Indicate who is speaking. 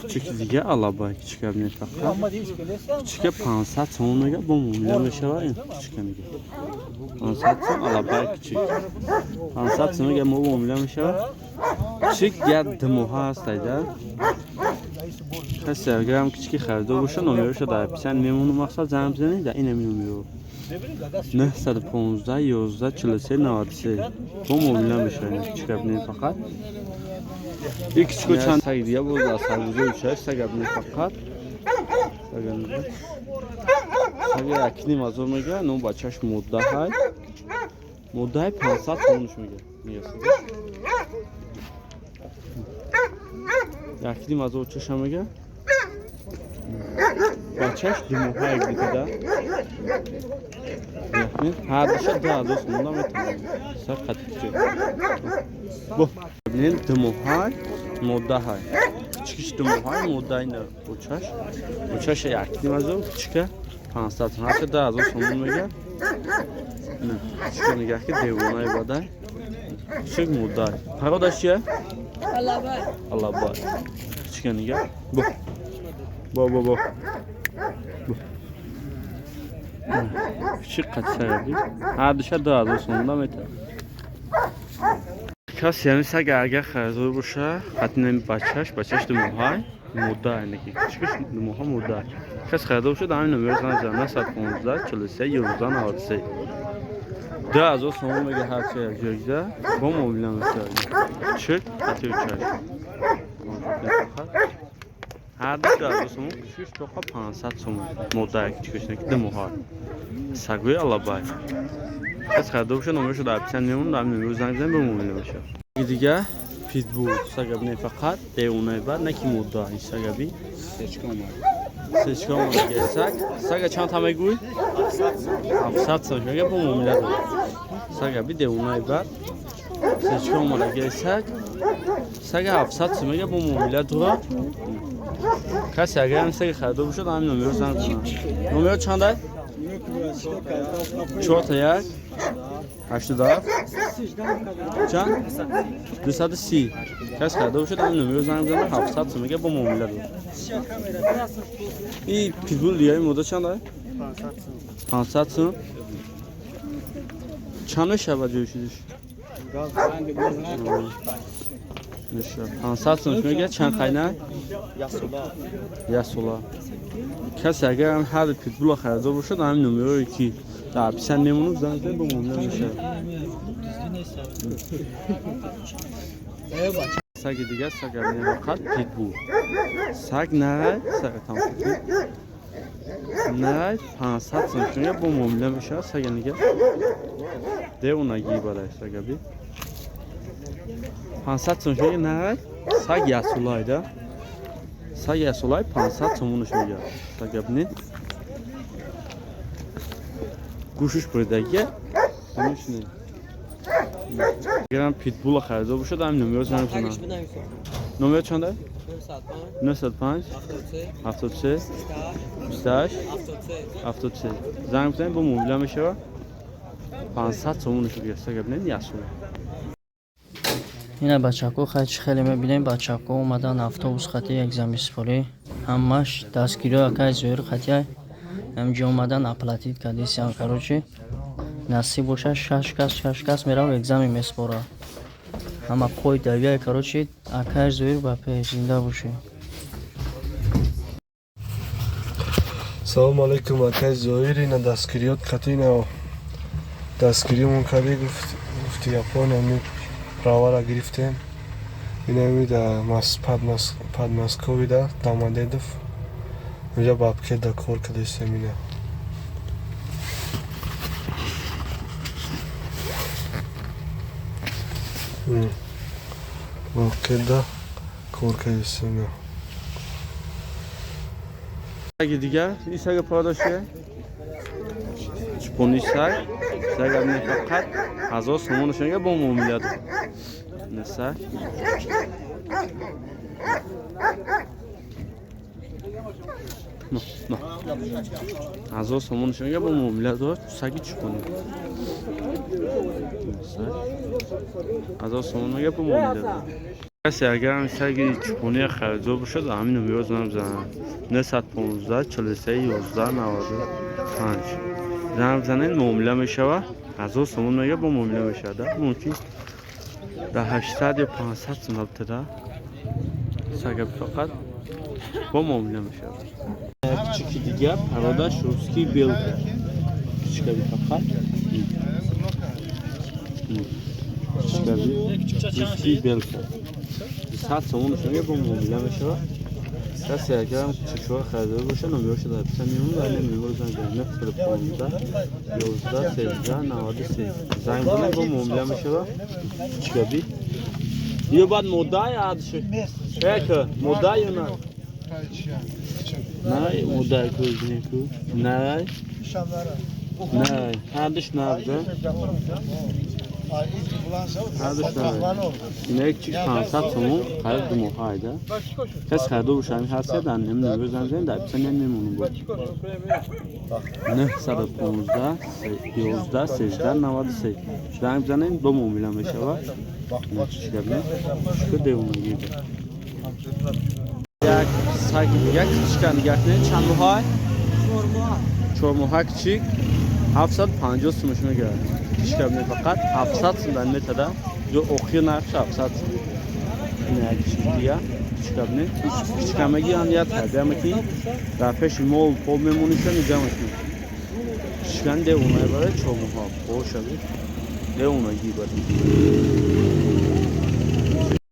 Speaker 1: Küçük دیگه alabay küçük abine faqat. Küçükə 500 so'mga bu mu'minlashga var ya küçükniga. 500 so'm alabay küçük. 500 so'mga bu mu'minlashga var. Küçük yadımı hastaydı. Instagram küçük xərdə olursa nömrəşə də sən memnun olmaqsa zəmzəni də inə memnun. 915 11 43 93 bu mu'minlashga küçük abine faqat. Bir küçük uçan sayıya bu da sargıcı uçar sagabını fakat saganında saga akni mazurmaga no bachash mudda hay 500 konuşmaga miyasiz akni mazur uçashamaga bachash dumuhay gidida yaxmin hadisha da do'st bundan o'tadi saqatchi bu men dumuhay modda hay küçük dumuhay modda ina uçaş yakni mazur küçükə 500 hatta da az sonunmaga ne küçükniga ki devonay baday küçük modda parodaşya alabay küçükniga bu küçük qaçsabi hadisha da az sonunda meta kas yani saga agar xazoy bo'lsa xatni bachash dumuhay modda inaki küçük dumuhay modda kas xazoy bo'lsa damin nomerdan zamna 715 43 yozdan olsa da az sonunmaga har şey joyda bu mo'minlashga küçük xati uçar Hadi da so'm küçük to'qa 500 so'm modda küçükniki dumuhay sagoy alabay kas xazoy bo'lsa nomerda da sen memnun damin o'zingizdan bu mo'minlashga دیگه pitbull سگاب نه فقط دیونه بر نکی مودا این سگابی سچکام دیگه سگ چند تا میگوی 700 سگ میگه با مومیلاد سگابی دیونه بر سچکام دیگه سگ 700 سگ میگه با مومیلاد دو کسی اگر این سگ خرید بشه همین نمره زنگ کنم نمره چنده 4 تا 1 87 چند 230 کس خریده باشه همین نمره زنگ بزنه 700 میگه با معامله این پیتبول دیگه مدت چنده 500 سم چند شب جوشیدش 500 سم میگه چند خاینه یاسولا کسی اگر هم هر پیتبول خریده باشه همین نمره کی در پیشن میمونم زنده با معامله میشه سگ دیگه سگ فقط پیتبول سگ نه سگ تام نه 500 سنتیمتر با معامله میشه سگ دیگه ده اونایی برای سگ بی 500 سنتیمتر نه سگ یاسولایده سگ یاسولای 500 سومونش میگه سگ بی گوشش بردگیه نمیشونه اگرم پیتبول خریده باشه همین نمره زنگ بزنم نمره چنده 905 73 28 73 زنگ بزنید با موبیل میشه 500 سومونش رو گرسته گبنید یاسونه
Speaker 2: اینا بچه‌ها خیلی می‌بینیم بچه‌ها اومدن افطوس خطی یک زمین‌سپاری همش دستگیری اکای زور خطی همجا اومدن اپلاتید کردیسیان کاروچی نصیب باشه 6 کس میرم اگزمی میسپاره اما قوی دویای کاروچی اکای زور با پیش زنده باشه
Speaker 3: سلام علیکم اکای زویر اینا دستگیریات خطی اینا دستگیریمون کردی گفتی یاپون همی پراوارا گرفتیم اینا همی دا پد مسکوی دا دامنده دف اینجا بابکه دا کور کدیستیم اینا بابکه دا کور کدیستیم اینا
Speaker 1: سگ دیگه این سگ پاداشه چپونی سگ هم فقط 1000 سومونش میگه با معامله نه سگ نه 1000 سومونش میگه با معامله داشت سگی چپونی سگ 1000 سومون میگه با معامله کسی اگر هم سگی چپونی خریدو بشه در همین نمیو زنم زنم 915 43 11 95 زنم زنین معامله میشوه 1000 سومون میگه با معامله میشه ده ممکن در 800 یا 500 سوم ابتدا سگ فقط با معامله میشه کوچیکی دیگه پرادش روسکی بیل کوچیکی فقط کوچیکی بیل 100 سومون میگه با معامله میشه کسی اگر هم چشوه خریده باشه نمیوشه در پیسه میمون و نمیور زن جنه 15 11 13 93 زنگ بونه با معامله میشه و چیکابی یه بعد مدعی عادشه اکه مدعی یا نه نه مدعی کوزنی کو نه نه عادش نبوده عادش نبوده اینه چیز 500 سومون خرید موهایده کس خریده باشه همین هسته در نمیور زن جنه در پیسه نمیمونه بود 915 11 13 93 زنگ بزنین با معامله میشه و چیکار که دیوونگی یک سگ یک چیکار نگاه کنید چند موهای 4 موهای کوچیک 750 سومش میگه چیکار میگه فقط 700 سوم در میتده جو اخیر نرخش 700 نه چیزیه چیکار میگه چیکار میگه آن یاد کرده اما کی در پیش مول پول میمونیشون اینجا میشه چیکار دیوونه برای 4 موها خوش شد دیوونگی برای